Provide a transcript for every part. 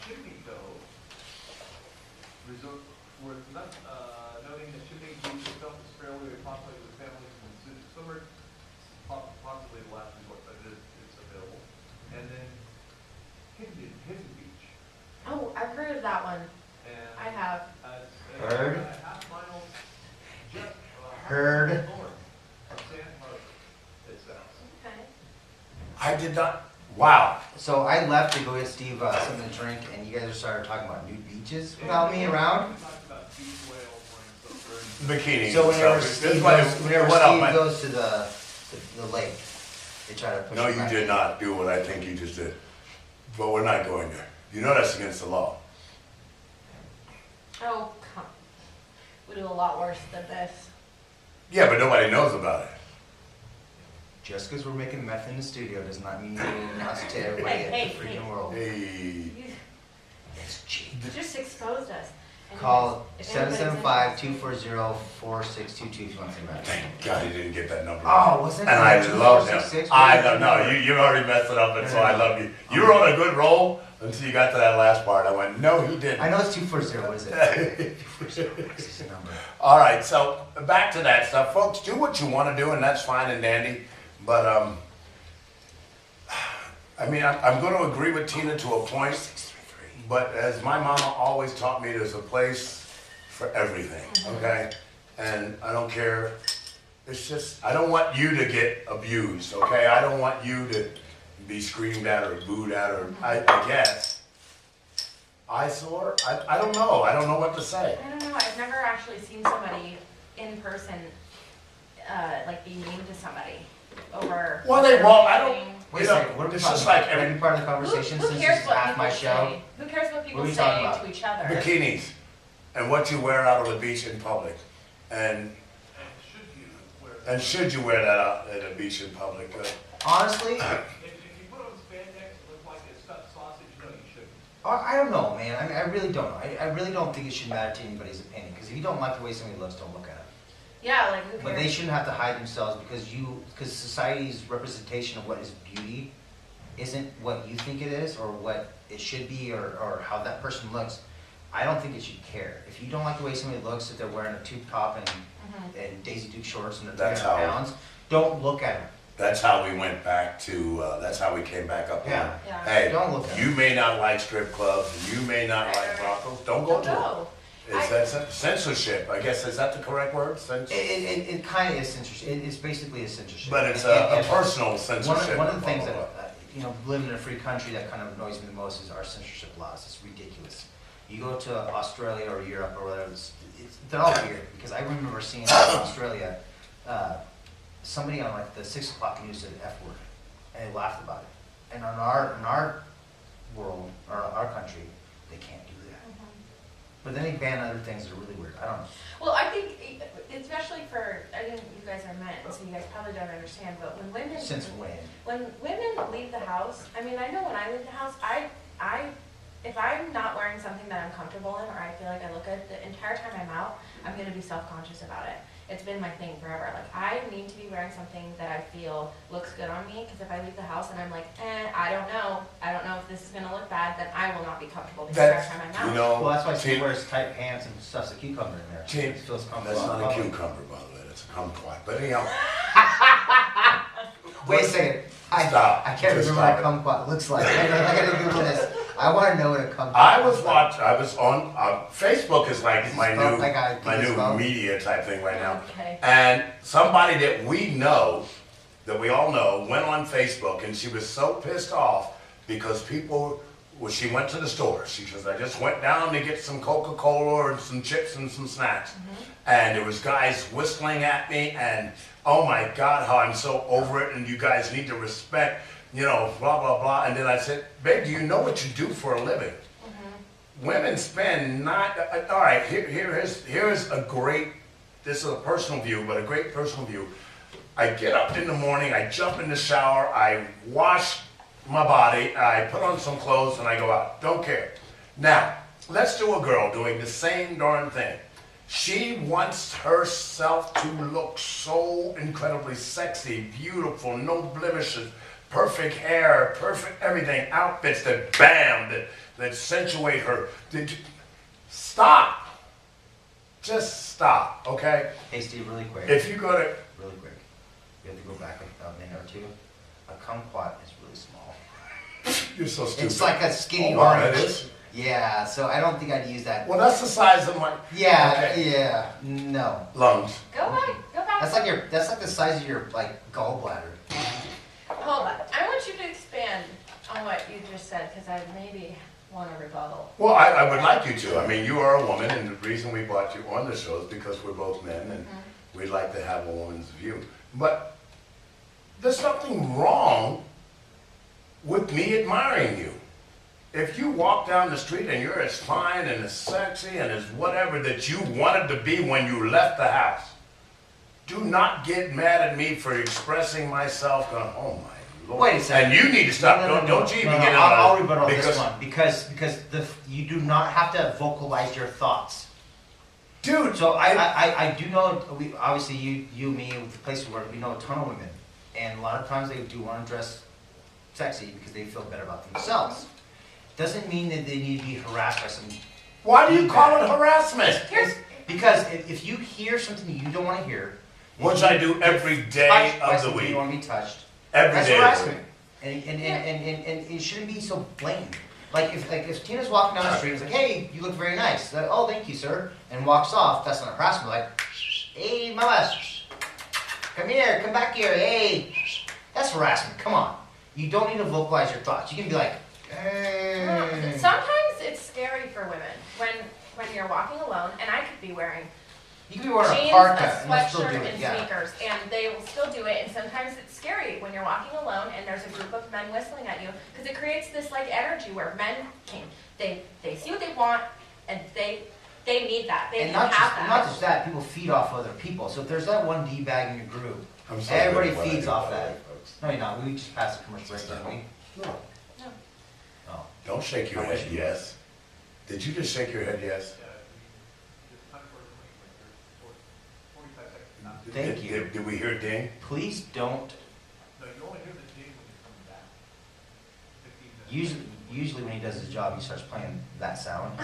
Chimney Cove, resort, noting that Chimney Beach itself is fairly populated with families and students summer, possibly the last resort, but it's available. And then Hidden Beach. Oh, I've heard of that one. And I have. Heard? A half mile just Heard? north of San Harbor, it sounds. Okay. I did not, wow. So I left to go get Steve something to drink, and you guys started talking about nude beaches without me around. We talked about beach whales wearing some very Bikini. So whenever This Steve, way- goes, whenever what up, Steve man? goes to the lake, they try to push No, him you back. did not do what I think you just did. But we're not going there. You know that's against the law. Oh, come. We do a lot worse than this. Yeah, but nobody knows about it. Just because we're making meth in the studio does not mean you will announce it to everybody Hey, in the hey, freaking world. Hey. You It's cheap. just exposed us. Anyways, Call if anybody's 775-240-4622 if you want some meth. Thank God he didn't get that number. Oh, wasn't it? And I love him. 2466? I don't know. You already messed it up, and so I love you. You were on a good roll until you got to that last part. I went, no, he didn't. I know it's 240. What is it? 240. What's his number? All right, so back to that stuff, folks. Do what you want to do, and that's fine and dandy. But I mean, I'm going to agree with Tina to a point. 633. But as my mama always taught me, there's a place for everything. Okay, and I don't care. It's just I don't want you to get abused. Okay, I don't want you to be screamed at or booed at or I guess eyesore. I don't know. I don't know what to say. I don't know. I've never actually seen somebody in person, like be mean to somebody over. Well, they won't. I don't. Wait You a know, second. What are we it's talking just about? like every Any part of the conversation Who since cares this is what half people my show? say? Who cares what people are we say talking about? to each other? bikinis and what you wear out on the beach in public, and should you wear that out at a beach in public? Honestly, If you put on spandex, it looks like a stuffed sausage, no, you shouldn't. I don't know, man. I mean, I really don't know. I really don't think it should matter to anybody's opinion. Because if you don't like the way somebody looks, don't look at them. Yeah, like who cares? But they shouldn't have to hide themselves because society's representation of what is beauty isn't what you think it is or what it should be or how that person looks. I don't think it should care. If you don't like the way somebody looks, if they're wearing a tube top and Daisy Duke shorts and they're That's 300 how- pounds, don't look at them. That's how we went back to. That's how we came back up. Yeah. Here. Yeah. Hey, Don't look at you may not like strip clubs, and you may not like brothels. Don't go Don't to them. go. It's censorship. I guess is that the correct word? It kind of is censorship. It's basically a censorship. But it's And- a personal censorship. One of the things blah, that, blah, living in a free country that kind of annoys me the most is our censorship laws. It's ridiculous. You go to Australia or Europe or whatever, they're all weird. Because I remember seeing in Australia, somebody on like the 6 o'clock news said F word, and they laughed about it. And in our world, or our country, they can't do that. But then they ban other things that are really weird. I don't know. Well, I think, especially for, I think you guys are men, so you guys probably don't understand, but when women. Since when? When women leave the house, I mean, I know when I leave the house, if I'm not wearing something that I'm comfortable in, or I feel like I look good, the entire time I'm out, I'm gonna be self-conscious about it. It's been my thing forever. Like, I need to be wearing something that I feel looks good on me, because if I leave the house and I'm like, I don't know if this is gonna look bad, then I will not be comfortable the entire time I'm out. You know, Well, that's why she Tina- wears tight pants and stuffs a cucumber in there. Tina- She feels comfortable. That's not a Public. cucumber, by the way. That's a kumquat. But anyhow, Wait a second. Stop. I can't Just remember what a stop kumquat looks like. I gotta Google this. I want to know what a kumquat I was looks like. I was on Facebook is like my spelled new like I my think it's new spelled? media type thing right now. Okay. And somebody that we know, that we all know, went on Facebook and she was so pissed off because people. Well, she went to the store. She says, I just went down to get some Coca-Cola and some chips and some snacks. And there was guys whistling at me and, oh my God, how I'm so over it and you guys need to respect, blah, blah, blah. And then I said, babe, do you know what you do for a living? Women spend all right, here's a great, this is a personal view, but a great personal view. I get up in the morning, I jump in the shower, I wash my body, I put on some clothes and I go out. Don't care. Now, let's do a girl doing the same darn thing. She wants herself to look so incredibly sexy, beautiful, no blemishes, perfect hair, perfect everything, outfits that bam, that accentuate her. Stop. Just stop, okay? Hey Steve, really quick. If you go to, Really quick. We have to go back a minute or two. A kumquat is really small. you're so stupid. It's like a skinny Oh, wow, orange. that is? Yeah, so I don't think I'd use that. Well, that's the size of my Yeah, Okay. yeah, no. lungs. Go back, go back. That's like the size of your like gallbladder. Hold on, I want you to expand on what you just said, because I maybe want to rebuttal. Well, I would like you to. I mean, you are a woman, and the reason we brought you on the show is because we're both men, and we'd like to have a woman's view. But there's nothing wrong with me admiring you. If you walk down the street and you're as fine and as sexy and as whatever that you wanted to be when you left the house, do not get mad at me for expressing myself going, oh my Lord. Wait a second. And you need to stop. No, no, no, Don't you even no, get I'll on rebuttal because, this one because you do not have to vocalize your thoughts. dude. So I do know, obviously you, me, with the place we work, we know a ton of women. And a lot of times they do want to dress sexy because they feel better about themselves. Doesn't mean that they need to be harassed by some, Why do you call it harassment? Here's, because if you hear something you don't want to hear. if Which you I do every get day touched by of the something week. You want to be touched. Every That's day of the harassment. week. And it shouldn't be so blatant. Like if Tina's walking down the street and is like, hey, you look very nice. Like, oh, thank you, sir. And walks off, that's not harassment. Like, hey, mama, come here, come back here, hey. That's harassment, come on. You don't need to vocalize your thoughts. You can be like, hey. sometimes it's scary for women when you're walking alone, and I could be wearing You can be wearing jeans, a parka a and they'll still sweatshirt, do it, and yeah. sneakers, and they will still do it. And sometimes it's scary when you're walking alone and there's a group of men whistling at you, because it creates this like energy where men they see what they want, and they need that. They And can not have not that. just that, people feed off other people. So if there's that one D-bag in your group, I'm so everybody good at what I feeds do, off by the that. way, folks. No, you're not. We just passed a commercial break, didn't we? No. No. Oh. Don't shake your head yes. Did you just shake your head yes? Just time for 45 seconds. Not- Thank you. Did we hear ding? Please don't. No, you only hear the ding when you're coming back. 15 minutes. Usually when he does his job, he starts playing that sound.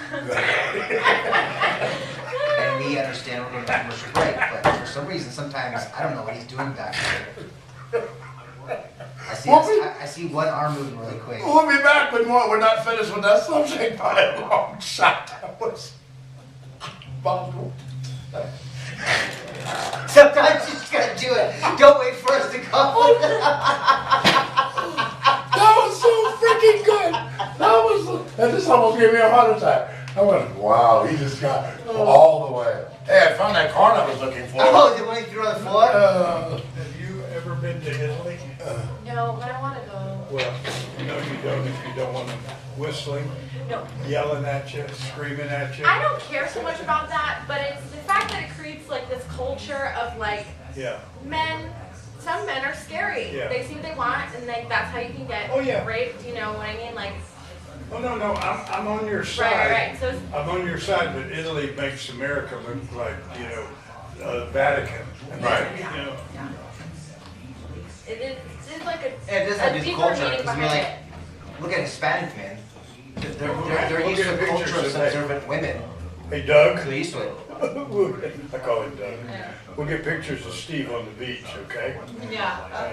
And we understand we're going to commercial break, but for some reason, sometimes I don't know what he's doing back there. I'm working. I see one arm moving really quick. We'll be back with more. We're not finished with that subject by a long shot. That was bundle. Sometimes you just gotta do it. Don't wait for us to come. That was so freaking good. That was, and this almost gave me a heart attack. I went, wow, he just got all the way. Hey, I found that corn I was looking for. Oh, the one you threw on the floor? Uh, Have you ever been to Italy? No, but I want to go. Well, no, you don't if you don't want them whistling, No, yelling at you, screaming at you. I don't care so much about that, but it's the fact that it creates like this culture of like Yeah. men. Some men are scary. Yeah. They see what they want, and like that's how you can get Oh, yeah. raped. You know what I mean? Like, Oh, no, I'm on your side. right. So it's, I'm on your side, but Italy makes America look like, Vatican. Right. You know, yeah. It's like It does have a this deeper culture, meaning because behind we're like, it. look at Hispanic men. They're We'll used get to a pictures culture of of that. subservient women. Hey, Doug. They're used to it. I call him Doug. Yeah. We'll get pictures of Steve on the beach, okay? Yeah.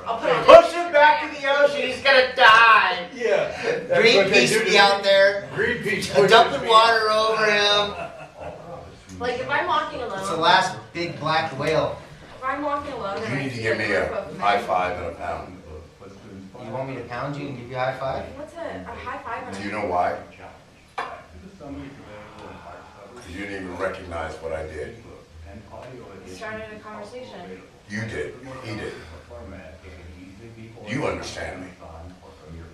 I'll put it on Push him back to the ocean, he's gonna die. Yeah. that's what they Greenpeace do will to be out there, Greenpeace pushes dumping me. water over him. Like if I'm walking alone. It's the last big black whale. If I'm walking alone and You I need to see give a me group a of men- high five and a pound. You want me to pound you and give you a high five? What's a high five? Do you know why? You didn't even recognize what I did. You started a conversation. You did. He did. You understand me.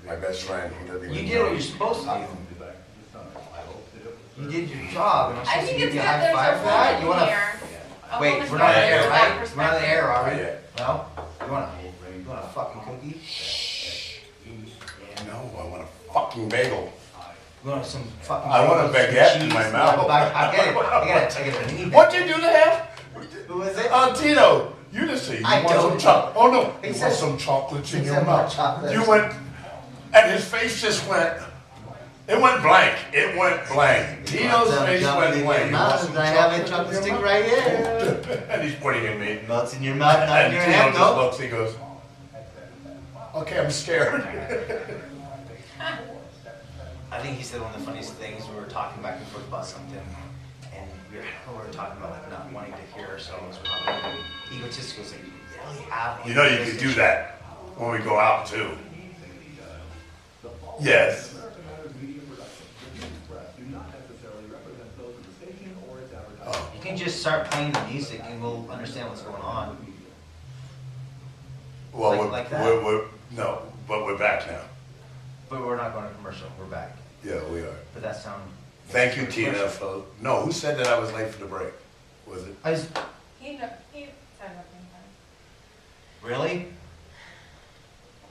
My best friend, he doesn't even You did what know. you're supposed to do. You did your job, and I'm I supposed to think give it's you good a high there's five a for that? You woman wanna? here. A Wait, woman we're not on the here air, with right? that We're not on the perspective. air, are Not we? yet. No? You want a fucking cookie? No, I want a fucking bagel. You want some fucking I want a bagels, some baguette in cheese? my No, mouth. I get it. I get it. I get it. What'd you do to him? Who is it? Tino. You just say, you I want some don't. chocolate. Oh no, He you said- want some chocolates in he your said more mouth. chocolates. You went, and his face just went, it went blank. It went blank. Tito's face went blank. You want some I have a chocolate chocolate in stick your mouth? right here. And he's pointing at me. Melts in your mouth, not in And your Tito hand, just no? looks, he goes, okay, I'm scared. I think he said one of the funniest things, we were talking back and forth about something, and we were talking about like not wanting to hear ourselves, or not being egotistical, like, you really have. You know you could do that when we go out too. Yes. Oh. You can just start playing the music and we'll understand what's going on. Well, Like that? no, but we're back now. But we're not going to commercial, we're back. Yeah, we are. But that sound. Thank you, Tina. No, who said that I was late for the break? Was it? I was, He said nothing. really?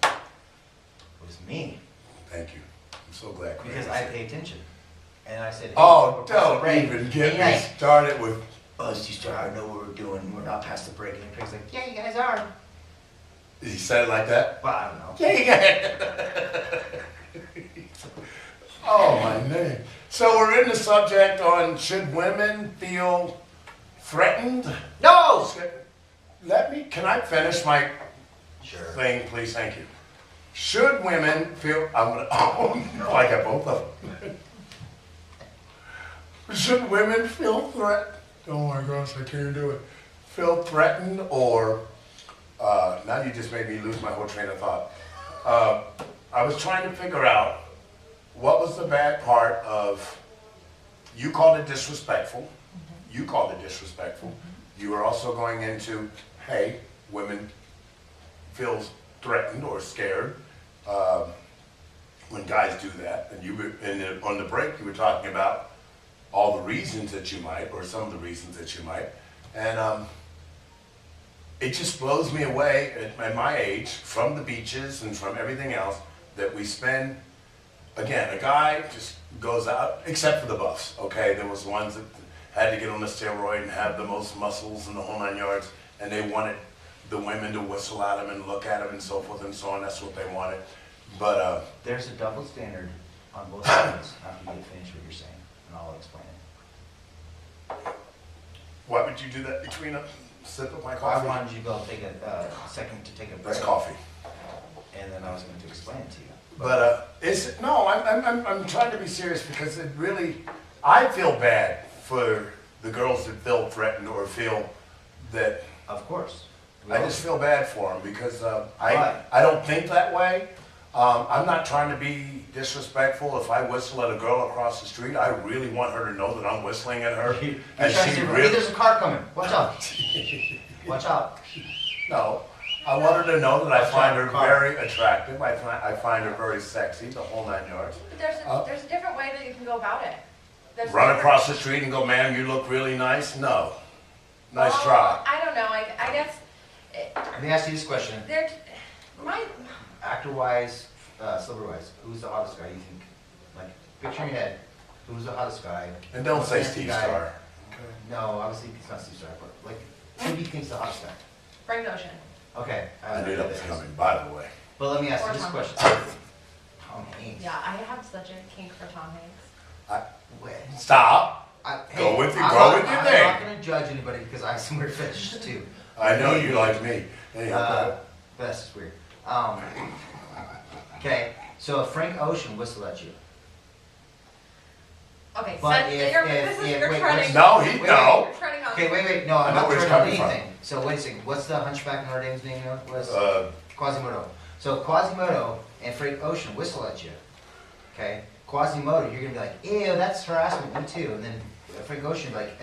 It was me, Thank you. I'm so glad. Craig because said I it. pay attention. And I said, hey, Oh, we're past the don't break. even get And me you're like, started with. Buzz, you start, I know what we're doing, we're not past the break. And Craig's like, yeah, you guys are. He said it like that? Well, I don't know. Yeah, Oh, my name. So we're in the subject on should women feel threatened? No! Can I finish my Sure. thing, please? Thank you. Should women feel, oh no, I got both of them. Should women feel threatened? Oh my gosh, I can't do it. Feel threatened or, now you just made me lose my whole train of thought. I was trying to figure out what was the bad part of, you called it disrespectful. You called it disrespectful. You were also going into, hey, women feel threatened or scared when guys do that. And you were, on the break, you were talking about all the reasons that you might, or some of the reasons that you might. And it just blows me away at my age, from the beaches and from everything else, that we spend, again, a guy just goes out, except for the buffs, okay? There was ones that had to get on the steroid and have the most muscles in the whole 9 yards, and they wanted the women to whistle at them and look at them and so forth and so on. That's what they wanted. But There's a double standard on both sides after you finish what you're saying, and I'll explain it. why would you do that between a sip of my I coffee? wanted you to go take a second to take a break. That's coffee. And then I was going to explain it to you. But I'm trying to be serious because it really, I feel bad for the girls that feel threatened or feel that, Of course. I just feel bad for them because Why? I don't think that way. I'm not trying to be disrespectful. If I whistle at a girl across the street, I really want her to know that I'm whistling at her. You And try to she say, hey, really, there's a car coming. Watch out. Watch out. no, I want her to know that I find her Car. very attractive. I find her very sexy, the whole 9 yards. But there's a different way that you can go about it. There's Run different- across the street and go, ma'am, you look really nice? No. Nice Well, try. I don't know. I guess Let me ask you this question. there. My Actor-wise, silver-wise, who's the hottest guy you think? Like, picture in your head, who's the hottest guy? And don't say Fancy Steve guy. Starr. No, obviously it's not Steve Starr, but like, who do you think's the hottest guy? Frank Ocean. Okay. I knew that was coming, by the way. But let me ask you Or this Tom question. Hanks. Tom Hanks. Yeah, I have such a kink for Tom Hanks. Wait. Stop. Hey, Go with your- I'm go not- with your I'm thing. not gonna judge anybody because I have some weird fetishes too. I know you like me. Anyhow, go ahead. But that's just weird. Okay, so if Frank Ocean whistled at you. Okay, But so if- you're, if- this is, if- you're wait, treading. No, Wait, no. You're treading on. Okay, no, I I'm know not where it's turning on coming from. anything. So wait a second, what's the hunchback in Notre Dame's name now? Was Quasimodo. So Quasimodo and Frank Ocean whistle at you. Okay, Quasimodo, you're gonna be like, ew, that's harassment, me too. And then Frank Ocean be like,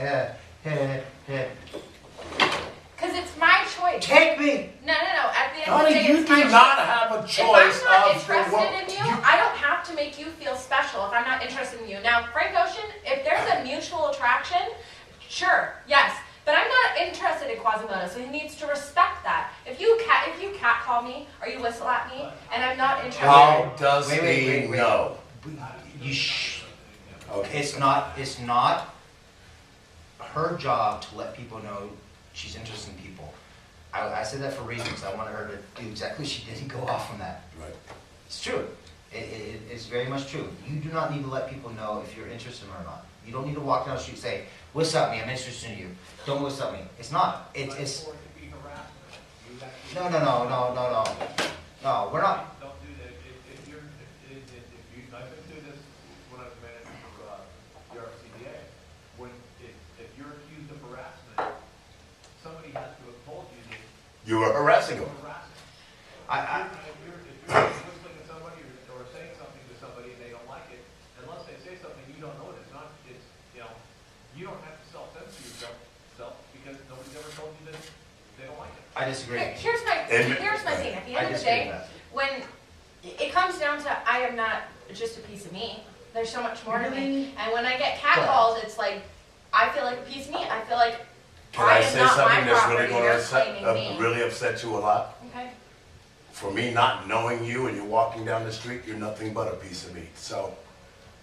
Because it's my choice. take me. No. At the end of the Honey, day, you it's my do choice. not have a If choice I'm not of interested in you, I don't have to make you feel special if I'm not interested in you. Now, Frank Ocean, if there's a mutual attraction, sure, yes. But I'm not interested in Quasimodo, so he needs to respect that. If you catcall me or you whistle at me and I'm not interested, How does Wait. he know? You Okay. It's not her job to let people know she's interested in people. I said that for reasons. I wanted her to do exactly what she did and go off on that. Right. It's true. It's very much true. You do not need to let people know if you're interested in them or not. You don't need to walk down the street and say, what's up me, I'm interested in you. Don't what's up me. It's not. It's Or it could be harassment. You actually- no, we're not. Don't do that. If you're, if you, I've been through this when I was manager for, the RCDA. If you're accused of harassment, somebody has to have told you that You were harassing you're them. harassing. I If you're whistling at somebody or saying something to somebody and they don't like it, unless they say something you don't know it, it's not, it's, you know, you don't have to self-censor yourself because nobody's ever told you that they don't like it. disagree. Here's my thing, at the I end of the disagree day, with that. when it comes down to, I am not just a piece of meat, there's so much more to me. And when I get catcalled, it's like, I feel like a piece of meat, I feel like Can I I am say not something my that's really property, gonna you're upset, claiming me. really upset you a lot? Okay, For me not knowing you and you're walking down the street, you're nothing but a piece of meat. So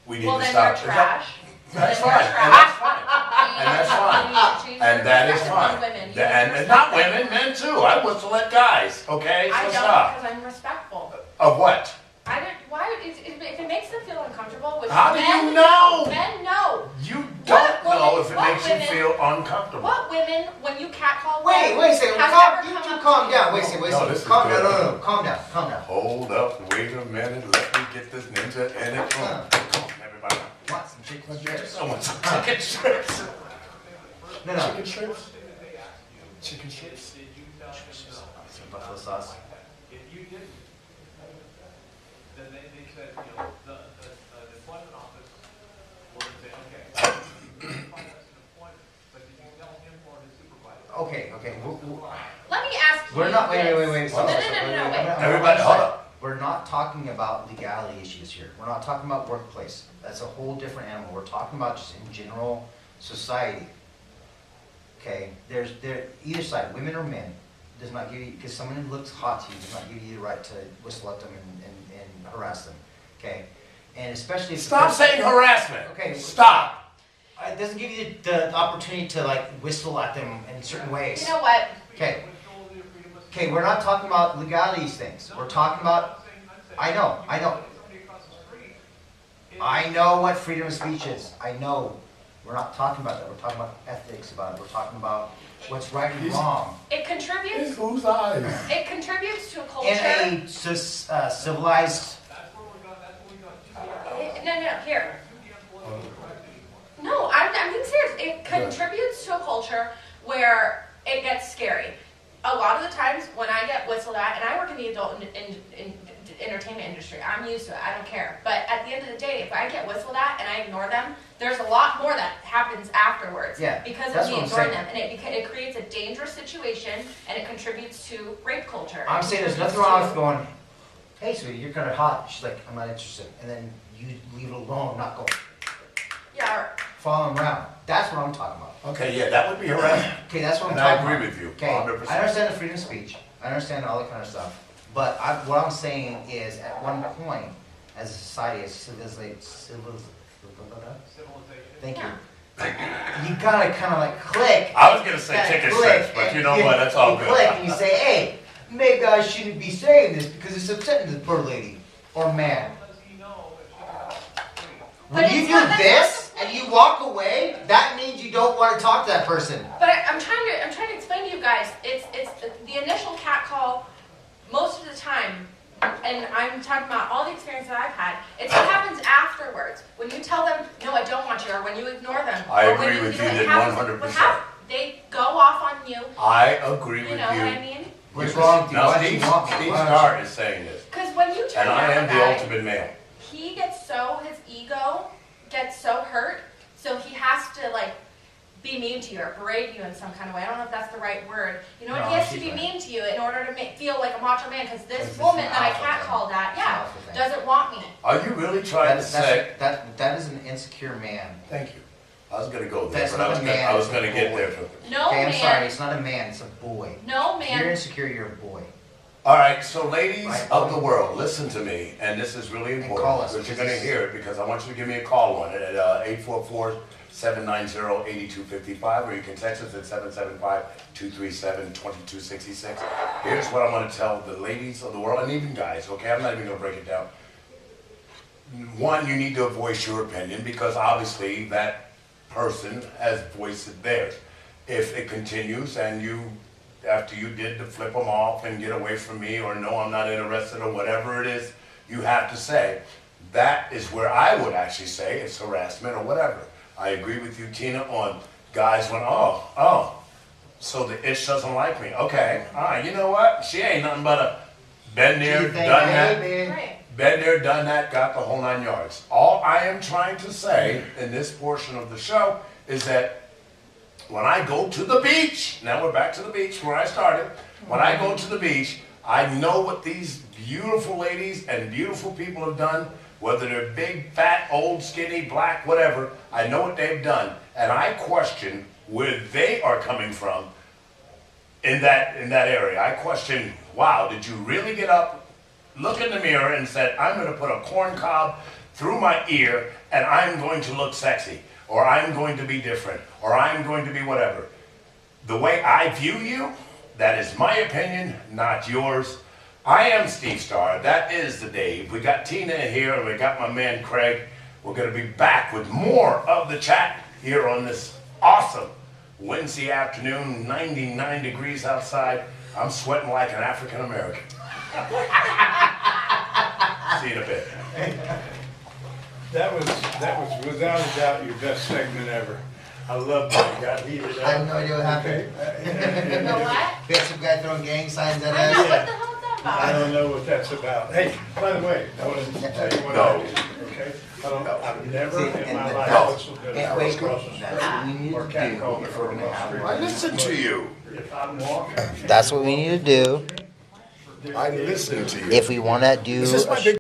we need well to then stop. you're trash. That's Then fine, you're and that's trash. fine, and that's fine. You need to change And your that is perspective on fine. women. You And need to not respect women, women. men too. I whistle at guys, okay? I So don't, stop. because I'm respectful. Of what? I don't, why, if it makes them feel uncomfortable, which How do you men know? Men know. You What don't know women- if it what makes you women- feel uncomfortable. What women, when you catcall Wait them, a second. has Calm, ever you come two up calm to down. you? Wait a second. No, this is Calm down. good. No. Calm down. Hold up, wait a minute, let me get this ninja in it. Come on, everybody. Want some chicken strips? I want some chicken strips. No. Chicken strips? Chicken strips? Did you tell them no? Some buffalo sauce. If you didn't, then they said, you know, the employment office will say, okay, fine, that's an employment, but did you tell him or his supervisor? Okay. Let me ask you We're not. Wait. this. Stop, No, stop, no, stop, no, no, wait. wait. Everybody, hold up. We're not talking about legality issues here. We're not talking about workplace. That's a whole different animal. We're talking about just in general society. Okay, there either side, women or men, does not give you, because someone who looks hot to you does not give you the right to whistle at them and harass them. Okay, and especially if the Stop person- saying harassment. Okay. Stop. It doesn't give you the opportunity to like whistle at them in certain ways. You know what? Okay. With all the freedom of speech. Okay, we're not talking about legalities things. We're talking about. I'm saying, I know. somebody across the street. I know what freedom of speech is. I know. We're not talking about that. We're talking about ethics about it. We're talking about what's right and wrong. It contributes. Whose eyes? It contributes to a culture. In a civilized. That's where we got, No, here. you can't politically correct anymore. No, I'm being serious. It contributes to a culture where it gets scary. A lot of the times when I get whistled at, and I work in the adult in entertainment industry, I'm used to it. I don't care. But at the end of the day, if I get whistled at and I ignore them, there's a lot more that happens afterwards. Yeah, Because that's of me what I'm ignoring saying. them, and it creates a dangerous situation, and it contributes to rape culture. I'm It saying there's nothing contributes wrong to- with going, hey, sweetie, you're kind of hot. She's like, I'm not interested. And then you leave it alone, not go Yeah. following around. That's what I'm talking about. Okay, yeah, that would be harassment. Okay, that's what I'm And I talking about. agree with you, Okay, 100%. I understand the freedom of speech. I understand all that kind of stuff. But what I'm saying is, at one point, as a society, as Civilization. thank you. Yeah. You gotta kind of like click. I was gonna say Gotta chicken click, strips, but and you know what, that's all you good. click and you say, hey, maybe I shouldn't be saying this because it's upsetting the poor lady or man. How does he know if she's across the street? But When you it's do not- that's this not the and point. you walk away, that means you don't want to talk to that person. But I'm trying to explain to you guys. It's the initial cat call. Most of the time, and I'm talking about all the experience that I've had. It's what happens afterwards when you tell them, "No, I don't want you," or when you ignore them. I or when agree with know, you it then happens- 100%. what hap- They go off on you. I agree You with know what I you. mean? What's wrong with you? Now, Why don't Steve, you want me? Steve Why don't you- Starr is saying this, Because when you turn and I down am a the guy, ultimate male. he gets his ego gets so hurt, so he has to like be mean to you or berate you in some kind of way. I don't know if that's the right word. You know, No, he has to she's be right. mean to you in order to feel like a macho man. Because This this is woman an that I alpha can't thing. call that, It's an yeah, alpha thing. doesn't want me. Are you really trying to say? That is an insecure man. Thank you. I was gonna go there, That's but I not was a gonna, man, I was it's a gonna get boy. there. No Okay, I'm man, sorry, it's not a man, it's a boy. no If you're man, insecure, you're a boy. All right, so ladies of the world, listen to me, and this is really important. call us, But you're because gonna hear it, because I want you to give me a call on it at 844-790-8255, or you can text us at 775-237-2266. Here's what I want to tell the ladies of the world, and even guys, okay? I'm not even gonna break it down. One, you need to voice your opinion, because obviously that person has voiced theirs. If it continues and you, after you did to flip them off and get away from me, or no, I'm not interested, or whatever it is you have to say, that is where I would actually say it's harassment or whatever. I agree with you, Tina, on guys went, oh, so the itch doesn't like me. Okay, all right, you know what? She ain't nothing but a been there, You think, done that. baby? Right. Been there, done that, got the whole 9 yards. All I am trying to say in this portion of the show is that when I go to the beach, now we're back to the beach where I started. When I go to the beach, I know what these beautiful ladies and beautiful people have done, whether they're big, fat, old, skinny, black, whatever. I know what they've done. And I question where they are coming from in that area. I question, wow, did you really get up, look in the mirror and said, I'm going to put a corn cob through my ear and I'm going to look sexy, or I'm going to be different, or I'm going to be whatever. The way I view you, that is my opinion, not yours. I am Steve Starr. That is the Dave. We got Tina here and we got my man Craig. We're going to be back with more of the chat here on this awesome Wednesday afternoon, 99 degrees outside. I'm sweating like an African American. See you in a bit. That was without a doubt your best segment ever. I love that it got heated up. I have no idea what happened. You know what? We had some guy throwing gang signs at I know, us. what the hell is that I about? don't know what that's about. Hey, by the way, I want to tell you what I do, okay? I've never in my life whistled at a Yeah, girl wait, across the that's what we street need or to cat do called if her we're gonna across have the I listen to you. street. If I'm walking. That's what we need to do I listen to you. if we want to do. Is this my big